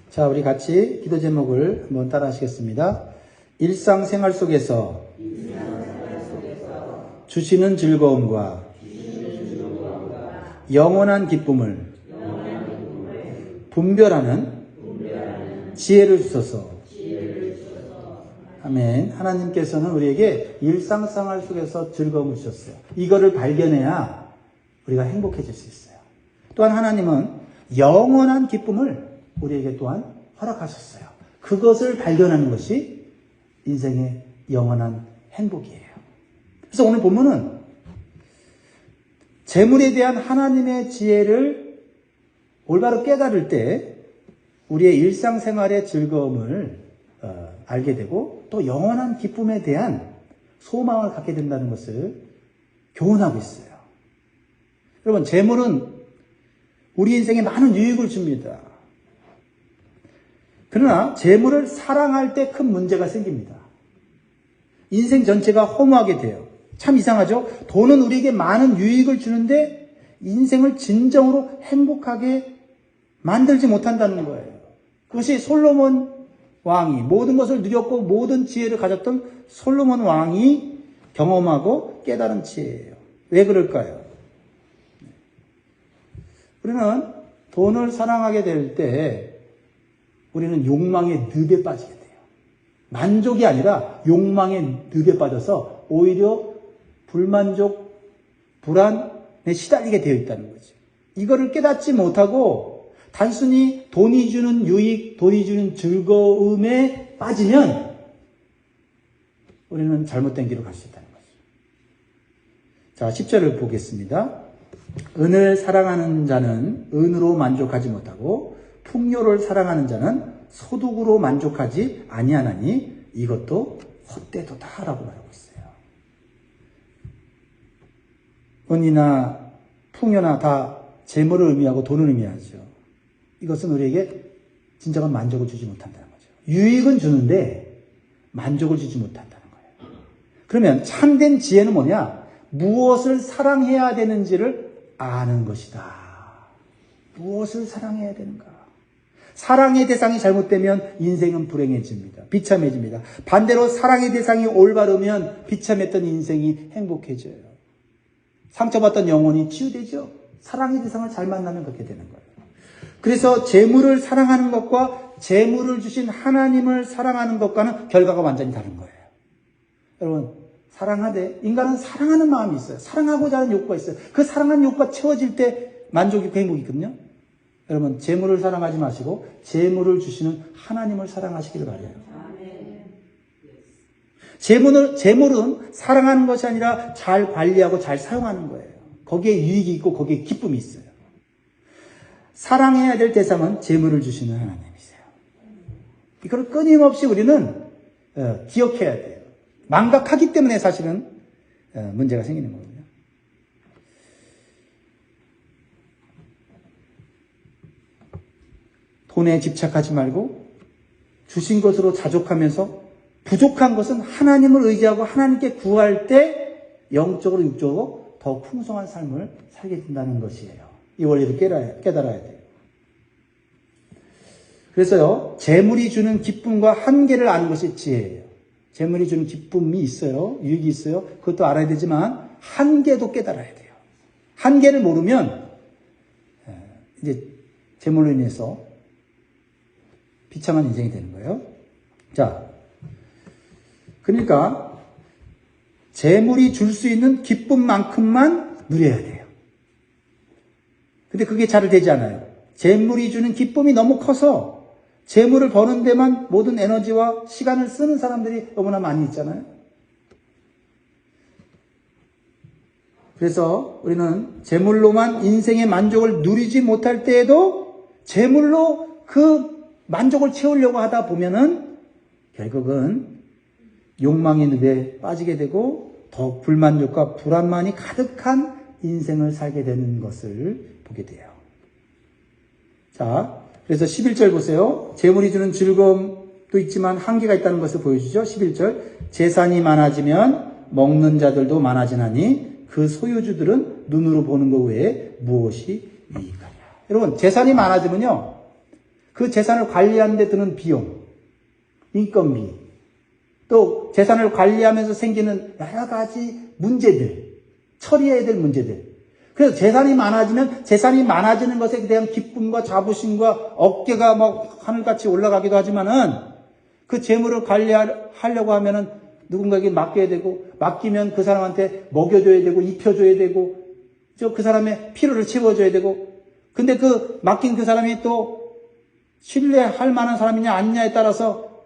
자, 우리 같이 기도 제목을 한번 따라 하시겠습니다. 일상생활 속에서 주시는 즐거움과 영원한 기쁨을 분별하는 지혜를 주소서. 아멘. 하나님께서는 우리에게 일상생활 속에서 즐거움을 주셨어요. 이거를 발견해야 우리가 행복해질 수 있어요. 또한 하나님은 영원한 기쁨을 우리에게 또한 허락하셨어요. 그것을 발견하는 것이 인생의 영원한 행복이에요. 그래서 오늘 본문은 재물에 대한 하나님의 지혜를 올바로 깨달을 때 우리의 일상생활의 즐거움을 알게 되고 또 영원한 기쁨에 대한 소망을 갖게 된다는 것을 교훈하고 있어요. 여러분, 재물은 우리 인생에 많은 유익을 줍니다. 그러나 재물을 사랑할 때 큰 문제가 생깁니다. 인생 전체가 허무하게 돼요. 참 이상하죠? 돈은 우리에게 많은 유익을 주는데 인생을 진정으로 행복하게 만들지 못한다는 거예요. 그것이 솔로몬 왕이 모든 것을 누렸고 모든 지혜를 가졌던 솔로몬 왕이 경험하고 깨달은 지혜예요. 왜 그럴까요? 우리는 돈을 사랑하게 될 때 우리는 욕망의 늪에 빠지게 돼요. 만족이 아니라 욕망의 늪에 빠져서 오히려 불만족, 불안에 시달리게 되어 있다는 거죠. 이거를 깨닫지 못하고 단순히 돈이 주는 유익, 돈이 주는 즐거움에 빠지면 우리는 잘못된 길로 갈 수 있다는 거죠. 자, 10절을 보겠습니다. 은을 사랑하는 자는 은으로 만족하지 못하고 풍요를 사랑하는 자는 소득으로 만족하지 아니하나니 이것도 헛되도다라고 말하고 있어요. 은이나 풍요나 다 재물을 의미하고 돈을 의미하죠. 이것은 우리에게 진정한 만족을 주지 못한다는 거죠. 유익은 주는데 만족을 주지 못한다는 거예요. 그러면 참된 지혜는 뭐냐? 무엇을 사랑해야 되는지를 아는 것이다. 무엇을 사랑해야 되는가? 사랑의 대상이 잘못되면 인생은 불행해집니다. 비참해집니다. 반대로 사랑의 대상이 올바르면 비참했던 인생이 행복해져요. 상처받던 영혼이 치유되죠. 사랑의 대상을 잘 만나면 그렇게 되는 거예요. 그래서 재물을 사랑하는 것과 재물을 주신 하나님을 사랑하는 것과는 결과가 완전히 다른 거예요. 여러분, 사랑하되 인간은 사랑하는 마음이 있어요. 사랑하고자 하는 욕구가 있어요. 그 사랑하는 욕구가 채워질 때 만족이 있고 행복이 있거든요. 여러분, 재물을 사랑하지 마시고 재물을 주시는 하나님을 사랑하시기를 바라요. 재물은 사랑하는 것이 아니라 잘 관리하고 잘 사용하는 거예요. 거기에 유익이 있고 거기에 기쁨이 있어요. 사랑해야 될 대상은 재물을 주시는 하나님이세요. 이걸 끊임없이 우리는 기억해야 돼요. 망각하기 때문에 사실은 문제가 생기는 거거든요. 돈에 집착하지 말고 주신 것으로 자족하면서 부족한 것은 하나님을 의지하고 하나님께 구할 때 영적으로 육적으로 더 풍성한 삶을 살게 된다는 것이에요. 이 원리를 깨달아야 돼요. 그래서요, 재물이 주는 기쁨과 한계를 아는 것이 지혜예요. 재물이 주는 기쁨이 있어요. 유익이 있어요. 그것도 알아야 되지만 한계도 깨달아야 돼요. 한계를 모르면 이제 재물로 인해서 비참한 인생이 되는 거예요. 자, 그러니까 재물이 줄 수 있는 기쁨만큼만 누려야 돼요. 근데 그게 잘 되지 않아요. 재물이 주는 기쁨이 너무 커서 재물을 버는 데만 모든 에너지와 시간을 쓰는 사람들이 너무나 많이 있잖아요. 그래서 우리는 재물로만 인생의 만족을 누리지 못할 때에도 재물로 그 만족을 채우려고 하다 보면은 결국은 욕망의 늪에 빠지게 되고 더 불만족과 불안만이 가득한 인생을 살게 되는 것을 보게 돼요. 자, 그래서 11절 보세요. 재물이 주는 즐거움도 있지만 한계가 있다는 것을 보여주죠. 11절. 재산이 많아지면 먹는 자들도 많아지나니 그 소유주들은 눈으로 보는 것 외에 무엇이 유익하냐. 여러분, 재산이 많아지면요, 그 재산을 관리하는 데 드는 비용, 인건비, 또 재산을 관리하면서 생기는 여러 가지 문제들, 처리해야 될 문제들. 그래서 재산이 많아지는 것에 대한 기쁨과 자부심과 어깨가 막 하늘같이 올라가기도 하지만은 그 재물을 관리하려고 하면은 누군가에게 맡겨야 되고, 맡기면 그 사람한테 먹여줘야 되고, 입혀줘야 되고, 그 사람의 필요를 채워줘야 되고, 근데 그 맡긴 그 사람이 또 신뢰할 만한 사람이냐 아니냐에 따라서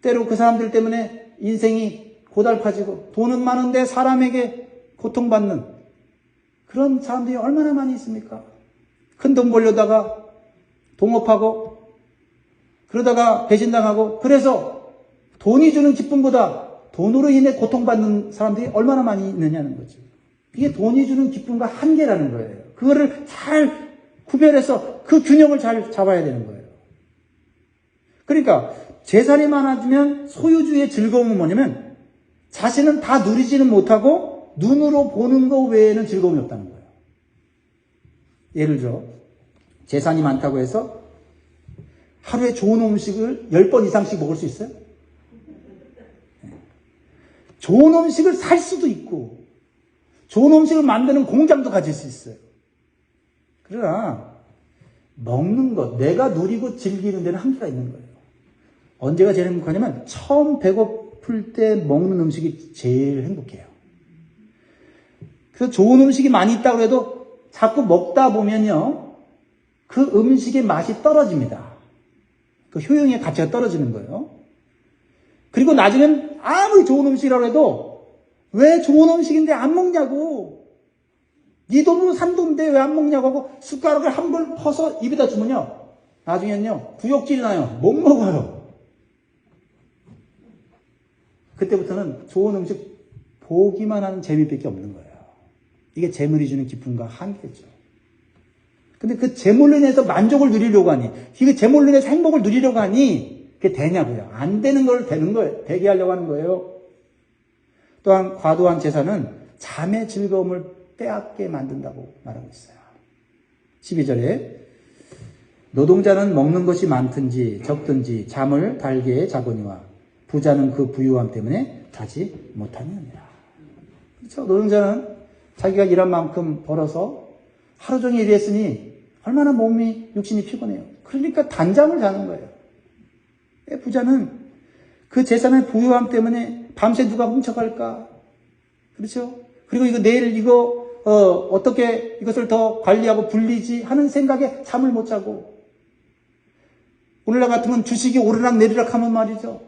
때로 그 사람들 때문에 인생이 고달파지고, 돈은 많은데 사람에게 고통받는 그런 사람들이 얼마나 많이 있습니까? 큰 돈 벌려다가 동업하고, 그러다가 배신당하고, 그래서 돈이 주는 기쁨보다 돈으로 인해 고통받는 사람들이 얼마나 많이 있느냐는 거죠. 이게 돈이 주는 기쁨과 한계라는 거예요. 그거를 잘 구별해서 그 균형을 잘 잡아야 되는 거예요. 그러니까 재산이 많아지면 소유주의 즐거움은 뭐냐면 자신은 다 누리지는 못하고 눈으로 보는 것 외에는 즐거움이 없다는 거예요. 예를 들어 재산이 많다고 해서 하루에 좋은 음식을 10번 이상씩 먹을 수 있어요? 좋은 음식을 살 수도 있고 좋은 음식을 만드는 공장도 가질 수 있어요. 그러나 먹는 것, 내가 누리고 즐기는 데는 한계가 있는 거예요. 언제가 제일 행복하냐면 처음 배고플 때 먹는 음식이 제일 행복해요. 그래서 좋은 음식이 많이 있다고 해도 자꾸 먹다 보면요, 그 음식의 맛이 떨어집니다. 그 효용의 가치가 떨어지는 거예요. 그리고 나중엔 아무리 좋은 음식이라고 해도 왜 좋은 음식인데 안 먹냐고, 네 돈으로 산 돈인데 왜 안 먹냐고 하고 숟가락을 한 번 퍼서 입에다 주면요, 나중엔요 구역질이 나요. 못 먹어요. 그때부터는 좋은 음식 보기만 하는 재미밖에 없는 거예요. 이게 재물이 주는 기쁨과 한계죠. 근데 그 재물로 인해서 만족을 누리려고 하니, 이게 재물로 인해서 행복을 누리려고 하니 그게 되냐고요. 안 되는 걸 되는 거예요. 되게 하려고 하는 거예요. 또한 과도한 재산은 잠의 즐거움을 빼앗게 만든다고 말하고 있어요. 12절에 노동자는 먹는 것이 많든지 적든지 잠을 달게 자거니와 부자는 그 부유함 때문에 자지 못하느니라. 그렇죠? 노동자는 자기가 일한 만큼 벌어서 하루 종일 일했으니 얼마나 몸이, 육신이 피곤해요. 그러니까 단잠을 자는 거예요. 부자는 그 재산의 부유함 때문에 밤새 누가 훔쳐갈까? 그렇죠? 그리고 이거 내일 이거 어떻게 이것을 더 관리하고 불리지 하는 생각에 잠을 못 자고, 오늘날 같으면 주식이 오르락 내리락 하면 말이죠,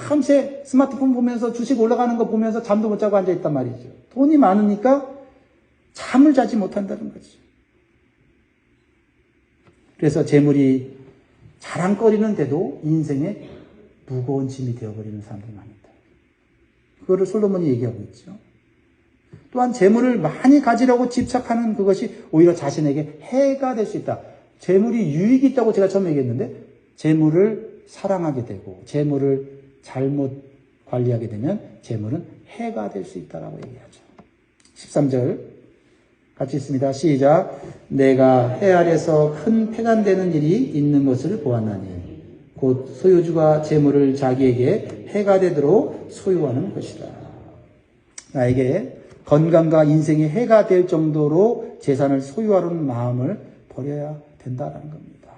밤새 스마트폰 보면서 주식 올라가는 거 보면서 잠도 못 자고 앉아있단 말이죠. 돈이 많으니까 잠을 자지 못한다는 거죠. 그래서 재물이 자랑거리는데도 인생에 무거운 짐이 되어버리는 사람들이 많다. 그거를 솔로몬이 얘기하고 있죠. 또한 재물을 많이 가지려고 집착하는 그것이 오히려 자신에게 해가 될 수 있다. 재물이 유익이 있다고 제가 처음에 얘기했는데, 재물을 사랑하게 되고 재물을 잘못 관리하게 되면 재물은 해가 될 수 있다라고 얘기하죠. 13절 같이 있습니다. 시작. 내가 해 아래서 큰 폐간되는 일이 있는 것을 보았나니 곧 소유주가 재물을 자기에게 해가 되도록 소유하는 것이다. 나에게 건강과 인생에 해가 될 정도로 재산을 소유하려는 마음을 버려야 된다는 겁니다.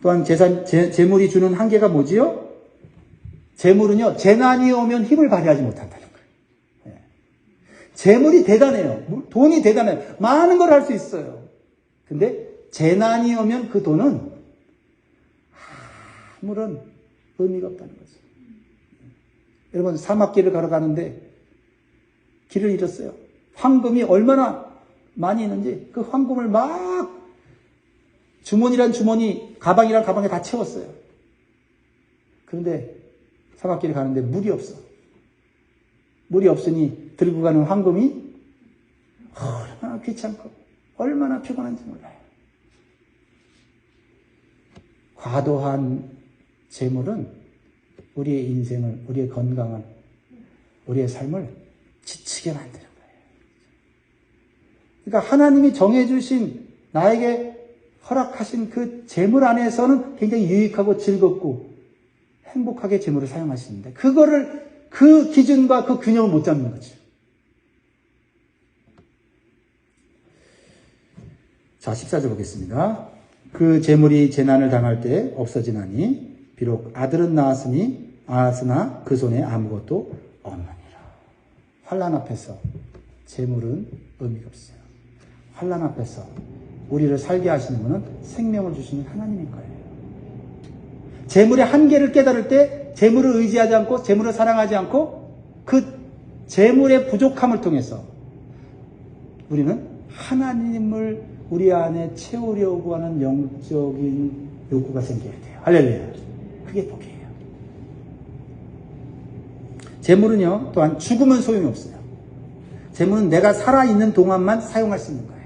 또한 재물이 주는 한계가 뭐지요? 재물은요, 재난이 오면 힘을 발휘하지 못한다는 거예요. 재물이 대단해요. 돈이 대단해요. 많은 걸 할 수 있어요. 근데 재난이 오면 그 돈은 아무런 의미가 없다는 거죠. 여러분, 사막길을 걸어가는데 길을 잃었어요. 황금이 얼마나 많이 있는지 그 황금을 막 주머니란 주머니, 가방이란 가방에 다 채웠어요. 그런데 사막길에 가는데 물이 없어. 물이 없으니 들고 가는 황금이 얼마나 귀찮고 얼마나 피곤한지 몰라요. 과도한 재물은 우리의 인생을, 우리의 건강을, 우리의 삶을 지치게 만드는 거예요. 그러니까 하나님이 정해주신 나에게 허락하신 그 재물 안에서는 굉장히 유익하고 즐겁고 행복하게 재물을 사용하시는데 그거를 그 기준과 그 균형을 못 잡는 거죠. 자, 14절 보겠습니다. 그 재물이 재난을 당할 때 없어지나니 비록 아들은 낳았으나 그 손에 아무것도 없느니라. 환난 앞에서 재물은 의미가 없어요. 환난 앞에서 우리를 살게 하시는 분은 생명을 주시는 하나님인 거예요. 재물의 한계를 깨달을 때 재물을 의지하지 않고 재물을 사랑하지 않고 그 재물의 부족함을 통해서 우리는 하나님을 우리 안에 채우려고 하는 영적인 욕구가 생겨야 돼요. 할렐루야. 그게 복이에요. 재물은요, 또한 죽으면 소용이 없어요. 재물은 내가 살아있는 동안만 사용할 수 있는 거예요.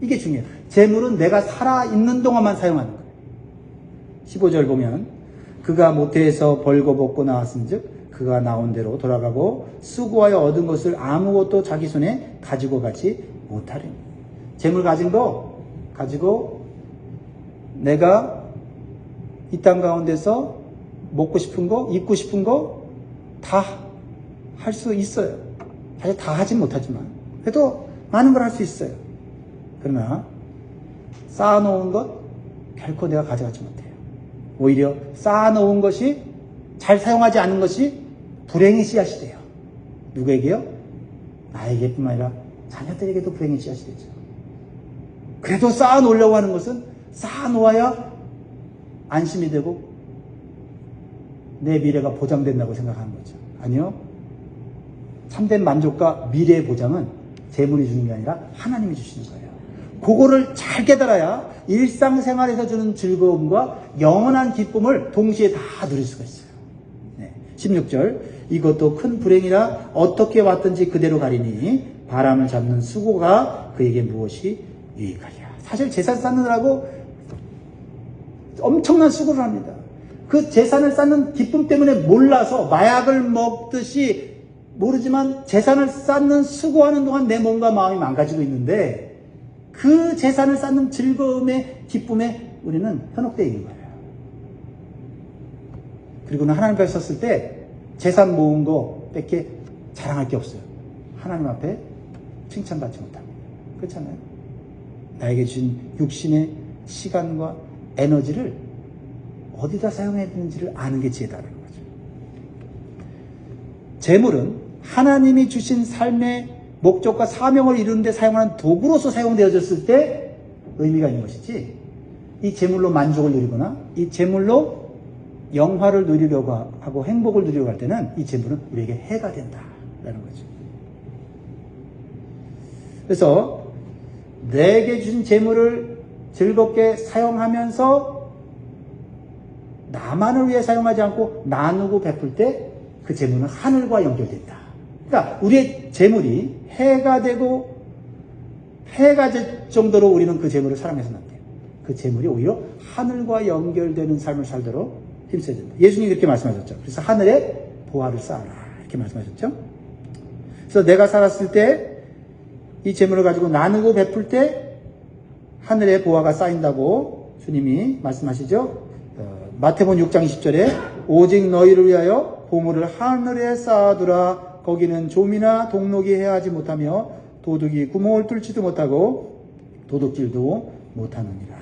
이게 중요해요. 재물은 내가 살아있는 동안만 사용하는 거예요. 15절 보면 그가 모태에서 벌거벗고 나왔은즉 그가 나온 대로 돌아가고 수고하여 얻은 것을 아무것도 자기 손에 가지고 가지 못하리니. 재물 가진 거 가지고 내가 이 땅 가운데서 먹고 싶은 거, 입고 싶은 거 다 할 수 있어요. 사실 다 하진 못하지만 그래도 많은 걸 할 수 있어요. 그러나 쌓아놓은 것 결코 내가 가져가지 못해요. 오히려 쌓아놓은 것이 잘 사용하지 않는 것이 불행의 씨앗이 돼요. 누구에게요? 나에게뿐만 아니라 자녀들에게도 불행의 씨앗이 되죠. 그래도 쌓아놓으려고 하는 것은 쌓아놓아야 안심이 되고 내 미래가 보장된다고 생각하는 거죠. 아니요. 참된 만족과 미래의 보장은 재물이 주는 게 아니라 하나님이 주시는 거예요. 그거를 잘 깨달아야 일상생활에서 주는 즐거움과 영원한 기쁨을 동시에 다 누릴 수가 있어요. 16절 이것도 큰 불행이라 어떻게 왔든지 그대로 가리니 바람을 잡는 수고가 그에게 무엇이 유익하랴. 사실 재산 쌓느라고 엄청난 수고를 합니다. 그 재산을 쌓는 기쁨 때문에 몰라서 마약을 먹듯이 모르지만 재산을 쌓는 수고하는 동안 내 몸과 마음이 망가지고 있는데 그 재산을 쌓는 즐거움에 기쁨에 우리는 현혹되어 있는 거예요. 그리고는 하나님 앞에 섰을 때 재산 모은 거 밖에 자랑할 게 없어요. 하나님 앞에 칭찬받지 못합니다. 그렇잖아요. 나에게 주신 육신의 시간과 에너지를 어디다 사용해야 되는지를 아는 게 지혜다라는 거죠. 재물은 하나님이 주신 삶의 목적과 사명을 이루는 데 사용하는 도구로서 사용되어졌을 때 의미가 있는 것이지 이 재물로 만족을 누리거나 이 재물로 영화를 누리려고 하고 행복을 누리려고 할 때는 이 재물은 우리에게 해가 된다라는 거죠. 그래서 내게 주신 재물을 즐겁게 사용하면서 나만을 위해 사용하지 않고 나누고 베풀 때 그 재물은 하늘과 연결된다. 그러니까 우리의 재물이 해가 되고 해가 될 정도로 우리는 그 재물을 사랑해서는 안 돼요. 그 재물이 오히려 하늘과 연결되는 삶을 살도록 힘써야 된다. 예수님이 그렇게 말씀하셨죠. 그래서 하늘에 보화를 쌓아라 이렇게 말씀하셨죠. 그래서 내가 살았을 때 이 재물을 가지고 나누고 베풀 때 하늘에 보화가 쌓인다고 주님이 말씀하시죠. 마태복음 6장 20절에 오직 너희를 위하여 보물을 하늘에 쌓아두라. 거기는 좀이나 동록이 해하지 못하며 도둑이 구멍을 뚫지도 못하고 도둑질도 못하느니라.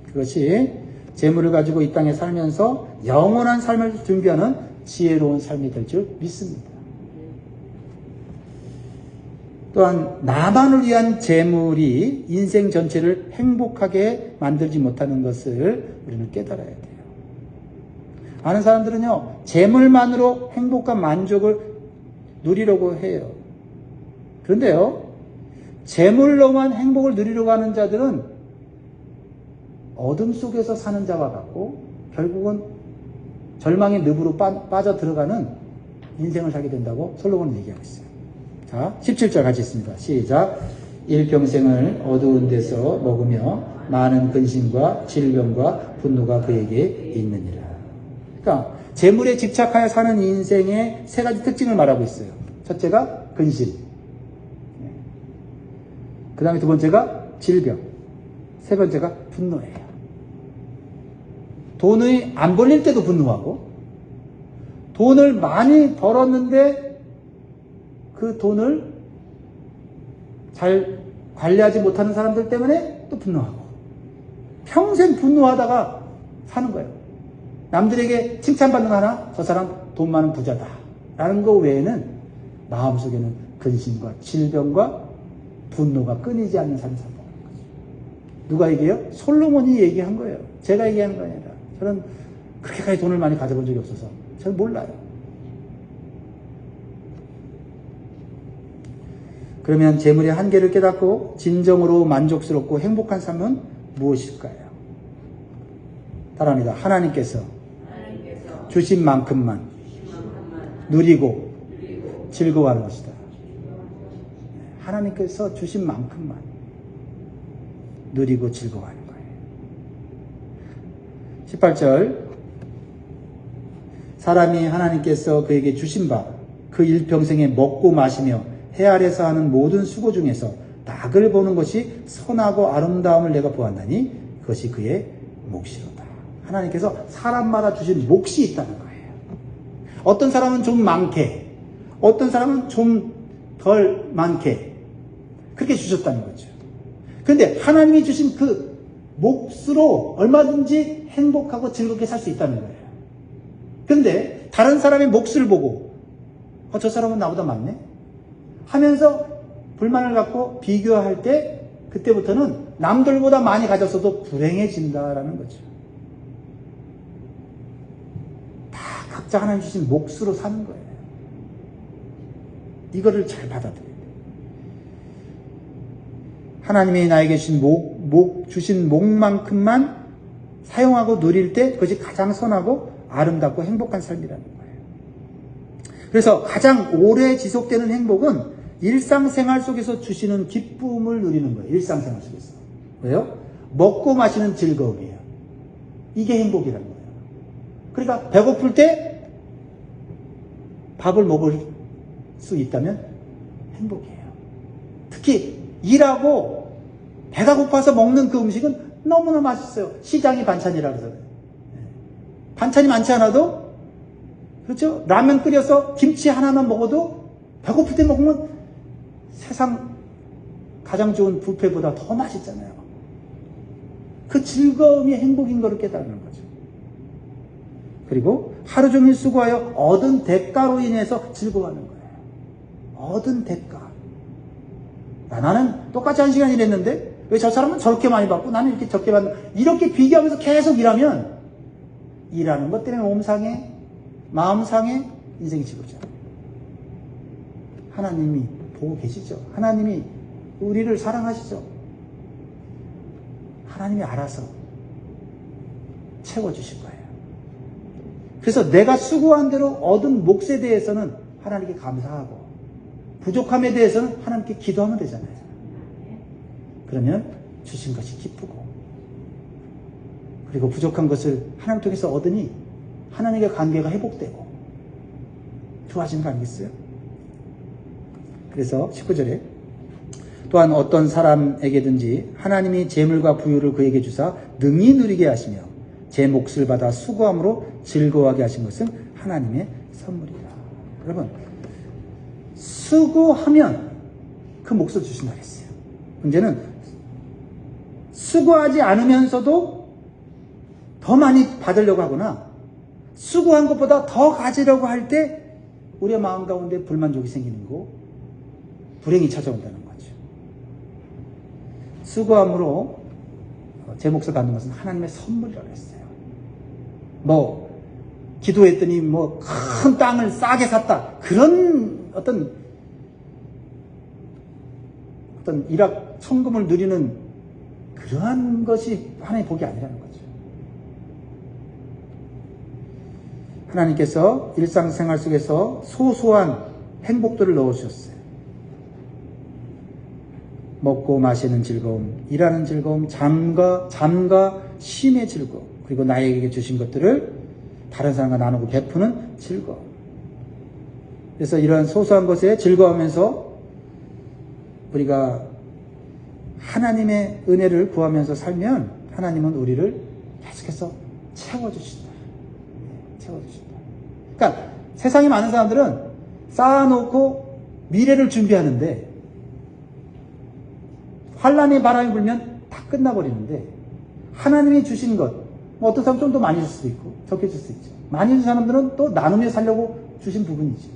그것이 재물을 가지고 이 땅에 살면서 영원한 삶을 준비하는 지혜로운 삶이 될 줄 믿습니다. 또한 나만을 위한 재물이 인생 전체를 행복하게 만들지 못하는 것을 우리는 깨달아야 돼요. 많은 사람들은요, 재물만으로 행복과 만족을 누리려고 해요. 그런데요, 재물로만 행복을 누리려고 하는 자들은 어둠 속에서 사는 자와 같고 결국은 절망의 늪으로 빠져 들어가는 인생을 살게 된다고 솔로몬은 얘기하고 있어요. 자, 17절 같이 있습니다. 시작. 일평생을 어두운 데서 먹으며 많은 근심과 질병과 분노가 그에게 있느니라. 그러니까 재물에 집착하여 사는 인생의 세 가지 특징을 말하고 있어요. 첫째가 근심, 그 다음에 두 번째가 질병, 세 번째가 분노예요. 돈이 안 벌릴 때도 분노하고, 돈을 많이 벌었는데 그 돈을 잘 관리하지 못하는 사람들 때문에 또 분노하고, 평생 분노하다가 사는 거예요. 남들에게 칭찬받는 거 하나, 저 사람 돈 많은 부자다 라는 거 외에는 마음속에는 근심과 질병과 분노가 끊이지 않는 삶을 산다는 거죠. 누가 얘기해요? 솔로몬이 얘기한 거예요. 제가 얘기하는 거 아니라. 저는 그렇게까지 돈을 많이 가져본 적이 없어서 저는 몰라요. 그러면 재물의 한계를 깨닫고 진정으로 만족스럽고 행복한 삶은 무엇일까요? 따라합니다. 하나님께서 주신 만큼만 누리고 즐거워하는 것이다. 하나님께서 주신 만큼만 누리고 즐거워하는 거예요. 18절, 사람이 하나님께서 그에게 주신 바 그 일평생에 먹고 마시며 해 아래서 하는 모든 수고 중에서 낙을 보는 것이 선하고 아름다움을 내가 보았나니 그것이 그의 몫이로다. 하나님께서 사람마다 주신 몫이 있다는 거예요. 어떤 사람은 좀 많게, 어떤 사람은 좀 덜 많게 그렇게 주셨다는 거죠. 그런데 하나님이 주신 그 몫으로 얼마든지 행복하고 즐겁게 살 수 있다는 거예요. 그런데 다른 사람의 몫을 보고 저 사람은 나보다 많네 하면서 불만을 갖고 비교할 때 그때부터는 남들보다 많이 가졌어도 불행해진다라는 거죠. 다 각자 하나님 주신 몫으로 사는 거예요. 이거를 잘 받아들여야 돼요. 하나님이 나에게 주신 몫만큼만 사용하고 누릴 때 그것이 가장 선하고 아름답고 행복한 삶이라는 거예요. 그래서 가장 오래 지속되는 행복은 일상생활 속에서 주시는 기쁨을 누리는 거예요. 일상생활 속에서. 왜요? 먹고 마시는 즐거움이에요. 이게 행복이라는 거예요. 그러니까 배고플 때 밥을 먹을 수 있다면 행복이에요. 특히 일하고 배가 고파서 먹는 그 음식은 너무나 맛있어요. 시장이 반찬이라고 해서. 반찬이 많지 않아도, 그렇죠? 라면 끓여서 김치 하나만 먹어도 배고플 때 먹으면 세상 가장 좋은 뷔페보다 더 맛있잖아요. 그 즐거움이 행복인 것을 깨달는 거죠. 그리고 하루 종일 수고하여 얻은 대가로 인해서 즐거워하는 거예요. 얻은 대가. 나는 똑같이 1시간 일했는데 왜 저 사람은 저렇게 많이 받고 나는 이렇게 적게 받는, 이렇게 비교하면서 계속 일하면 일하는 것 때문에 몸 상해, 마음 상해, 인생이 즐겁지 않아요. 하나님이 보고 계시죠. 하나님이 우리를 사랑하시죠. 하나님이 알아서 채워주실 거예요. 그래서 내가 수고한 대로 얻은 몫에 대해서는 하나님께 감사하고 부족함에 대해서는 하나님께 기도하면 되잖아요. 그러면 주신 것이 기쁘고, 그리고 부족한 것을 하나님 통해서 얻으니 하나님과 관계가 회복되고 좋아지는 거 아니겠어요? 그래서 19절에 또한 어떤 사람에게든지 하나님이 재물과 부유를 그에게 주사 능히 누리게 하시며 제 몫을 받아 수고함으로 즐거워하게 하신 것은 하나님의 선물이라. 여러분, 수고하면 그 몫을 주신다 그랬어요. 문제는 수고하지 않으면서도 더 많이 받으려고 하거나 수고한 것보다 더 가지려고 할 때 우리의 마음 가운데 불만족이 생기는 거, 불행이 찾아온다는 거죠. 수고함으로 제 몫을 받는 것은 하나님의 선물이라고 했어요. 기도했더니 큰 땅을 싸게 샀다, 그런 어떤 일확 천금을 누리는 그러한 것이 하나님의 복이 아니라는 거죠. 하나님께서 일상생활 속에서 소소한 행복들을 넣어주셨어요. 먹고 마시는 즐거움, 일하는 즐거움, 잠과 쉼의 즐거움, 그리고 나에게 주신 것들을 다른 사람과 나누고 베푸는 즐거움. 그래서 이러한 소소한 것에 즐거워하면서 우리가 하나님의 은혜를 구하면서 살면 하나님은 우리를 계속해서 채워주신다. 채워주신다. 그러니까 세상에 많은 사람들은 쌓아놓고 미래를 준비하는데 환란의 바람이 불면 다 끝나버리는데 하나님이 주신 것, 어떤 사람은 좀 더 많이 줄 수도 있고 적게 줄 수 있죠. 많이 준 사람들은 또 나누며 살려고 주신 부분이죠.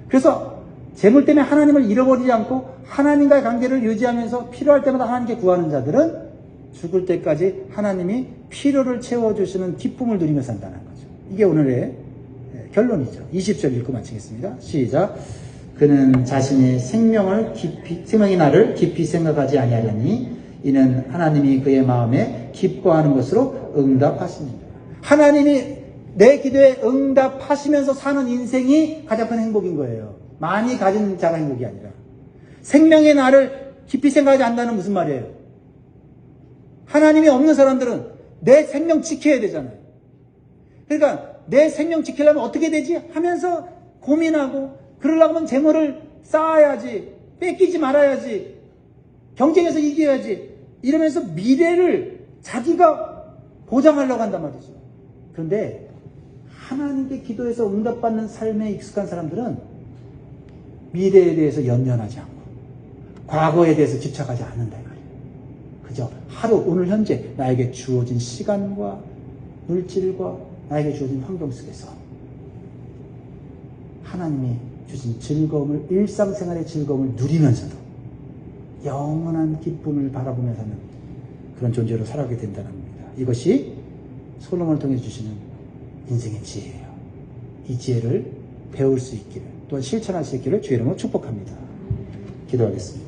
그래서 재물 때문에 하나님을 잃어버리지 않고 하나님과의 관계를 유지하면서 필요할 때마다 하나님께 구하는 자들은 죽을 때까지 하나님이 필요를 채워주시는 기쁨을 누리며 산다는 거죠. 이게 오늘의 결론이죠. 20절 읽고 마치겠습니다. 시작. 그는 자신의 생명의 날을 깊이 생각하지 아니하려니 이는 하나님이 그의 마음에 기뻐하는 것으로 응답하십니다. 하나님이 내 기도에 응답하시면서 사는 인생이 가장 큰 행복인 거예요. 많이 가진 자가 행복이 아니라. 생명의 날을 깊이 생각하지 않는다는 무슨 말이에요? 하나님이 없는 사람들은 내 생명 지켜야 되잖아요. 그러니까 내 생명 지키려면 어떻게 되지? 하면서 고민하고 그러려고 하면 재물을 쌓아야지, 뺏기지 말아야지, 경쟁에서 이겨야지 이러면서 미래를 자기가 보장하려고 한단 말이죠. 그런데 하나님께 기도해서 응답받는 삶에 익숙한 사람들은 미래에 대해서 연연하지 않고 과거에 대해서 집착하지 않는다. 그저 하루 오늘 현재 나에게 주어진 시간과 물질과 나에게 주어진 환경 속에서 하나님이 주신 즐거움을, 일상생활의 즐거움을 누리면서도 영원한 기쁨을 바라보며 사는 그런 존재로 살아가게 된다는 겁니다. 이것이 솔로몬을 통해 주시는 인생의 지혜예요. 이 지혜를 배울 수 있기를, 또한 실천할 수 있기를 주의 이름으로 축복합니다. 기도하겠습니다.